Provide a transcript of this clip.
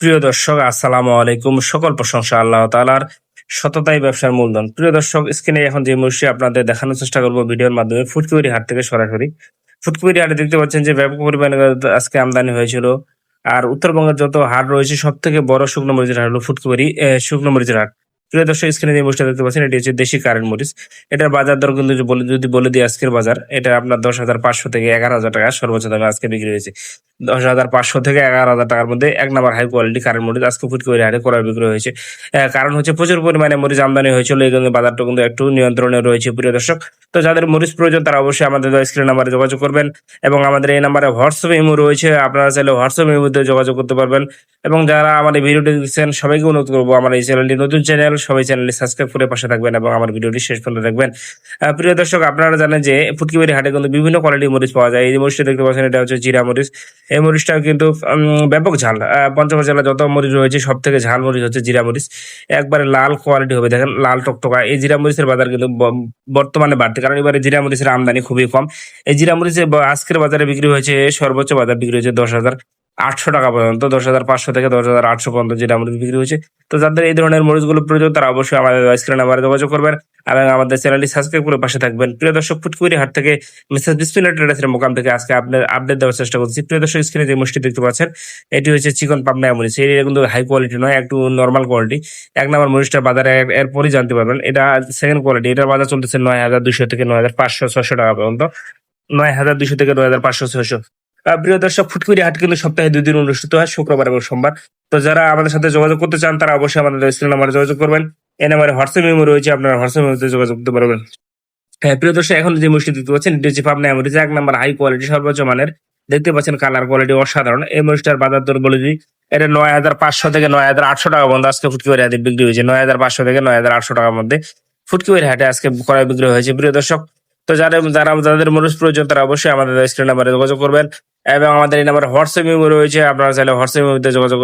প্রিয় দর্শক, আসসালামু আলাইকুম। সকল প্রশংসা আল্লাহ তাআলার। সততাই ব্যবসার মূলধন। প্রিয় দর্শক, স্ক্রিনে এখন যে মরিচটি আপনাদের দেখানোর চেষ্টা করব ভিডিওর মাধ্যমে, ফুটকিবাড়ি হাট থেকে সরাসরি। ফুটকিবাড়ি হাটে দেখতে পাচ্ছেন যে ব্যাপক পরিমাণে আজকে আমদানি হয়েছিল। আর উত্তরবঙ্গের যত হাট রয়েছে সব থেকে বড় শুকনো মরিচের হাট হলো ফুটকিবাড়ি শুকনো মরিচের হাট। প্রিয় দর্শক, স্ক্রিনে যে মরিচটা দেখতে পাচ্ছেন এটি হচ্ছে দেশি কারেন্ট মরিচ। এটার বাজার দর কিন্তু যদি বলে দিই আজকের বাজার, এটা আপনার 10,500 থেকে 11,000 টাকা সর্বোচ্চ দামে আজকে বিক্রি হয়েছে। 10,500 থেকে 11,000 টাকার মধ্যে এক নাম্বার হাই কোয়ালিটি কারেন্ট মরিচ আজকে ফুটকিবাড়ি হাটে ক্রয় বিক্রয় হয়েছে। কারণ হচ্ছে প্রচুর পরিমাণে মরিচ আমদানি হয়েছিল, এই জন্য বাজারটা কিন্তু একটু নিয়ন্ত্রণে রয়েছে। প্রিয় দর্শক, তো যাদের মরিচ প্রয়োজন তারা অবশ্যই আমাদের স্ক্রিন নাম্বারে যোগাযোগ করবেন এবং আমাদের এই নাম্বারে হোয়াটসঅ্যাপ ইমো রয়েছে, আপনারা চাইলে হোয়াটসঅ্যাপ ইমোতে যোগাযোগ করতে পারবেন। এবং যারা আমাদের ভিডিওটি দেখছেন সবাইকে অনুরোধ করবো, আমার এই চ্যানেলটি নতুন চ্যানেল, সবাই চ্যানেলটি সাবস্ক্রাইব করে পাশে থাকবেন এবং আমার ভিডিওটি শেষ পর্যন্ত দেখবেন। প্রিয় দর্শক, আপনারা জানেন যে ফুটকিবাড়ি হাটে কিন্তু বিভিন্ন কোয়ালিটির মরিচ পাওয়া যায়। এই মরিচটা দেখতে পাচ্ছেন, এটা হচ্ছে জিরা মরিচ। এই মরিচটা কিন্তু ব্যাপক ঝাল। পঞ্চগড় জেলা যত মরিচ রয়েছে সব থেকে ঝাল মরিচ হচ্ছে জিরা মরিচ। একবারে লাল কোয়ালিটি হবে, দেখেন লাল টকটকা। এই জিরা মরিচের বাজার কিন্তু বর্তমানে বাড়তি, কারণ এবারে জিরা মরিচের আমদানি খুবই কম। এই জিরা মরিচের আজকের বাজারে বিক্রি হয়েছে, সর্বোচ্চ বাজার বিক্রি হয়েছে 10,800 টাকা পর্যন্ত, 10,500 থেকে 10,800 পর্যন্ত জিরা মরিচ বিক্রি হয়েছে। তো যাদের এই ধরনের মরিচগুলো প্রয়োজন তারা অবশ্যই আমাদের স্ক্রিনে নাম্বারে যোগাযোগ করবেন এবং আমাদের চ্যানেলটি সাবস্ক্রাইব করে পাশে থাকবেন। প্রিয় দর্শক, ফুটকিবাড়ি হাট থেকে মিসেস বিসমিল্লাহ ট্রেডার্সের মোকাম থেকে আজকে আপনার আপডেট দেওয়ার চেষ্টা করছি। প্রিয় দর্শক, স্ক্রিনে যে মরিচটি দেখতে পাচ্ছেন এটি হচ্ছে চিকন পাবনা মরিচ। এটা কিন্তু হাই কোয়ালিটি নয়, একটু নর্মাল কোয়ালিটি। এক নম্বর মরিচটার বাজারে এরপরই জানতে পারবেন। এটা সেকেন্ড কোয়ালিটি, এটার বাজার চলতেছে 9,200 থেকে 9,500-600 টাকা পর্যন্ত। 9,200 থেকে 9,500-600। প্রিয় দর্শক, ফুটকিবাড়ি হাট কিন্তু সপ্তাহে 2 দিন অনুষ্ঠিত হয়, শুক্রবার এবং সোমবার। তো যারা আমাদের সাথে যোগাযোগ করতে চান তারা অবশ্যই আমাদের স্ক্রিন নাম্বারে যোগাযোগ করবেন। এই নাম্বারে হোয়াটসঅ্যাপ মেমো রয়েছে, আপনারা হোয়াটসঅ্যাপ মেমোতে যোগাযোগ করতে পারবেন। হ্যাঁ প্রিয় দর্শক, এখন যে মরিচটি দেখতে পাচ্ছেন এটি হচ্ছে পাবনা মরিচ, এক নাম্বার হাই কোয়ালিটি, সর্বোচ্চ মানের। দেখতে পাচ্ছেন কালার কোয়ালিটি অসাধারণ। এই মরিচটার বাজার দর বলে দিই, এটা 9,500 থেকে 9,800 টাকা পর্যন্ত আজকে ফুটকিবাড়ি হাটে বিক্রি হয়েছে। 9,500 থেকে 9,800 টাকার মধ্যে ফুটকিবাড়ি হাটে আজকে ক্রয় বিক্রি হয়েছে। প্রিয় দর্শক, তো যাদের মরিচ প্রয়োজন তারা অবশ্যই আমাদের স্ক্রিন নাম্বারে যোগাযোগ করবেন এবং আমাদের এই নাম্বারে হোয়াটসঅ্যাপ ইমো রয়েছে, আপনারা চাইলে হোয়াটসঅ্যাপ ইমোতে যোগাযোগ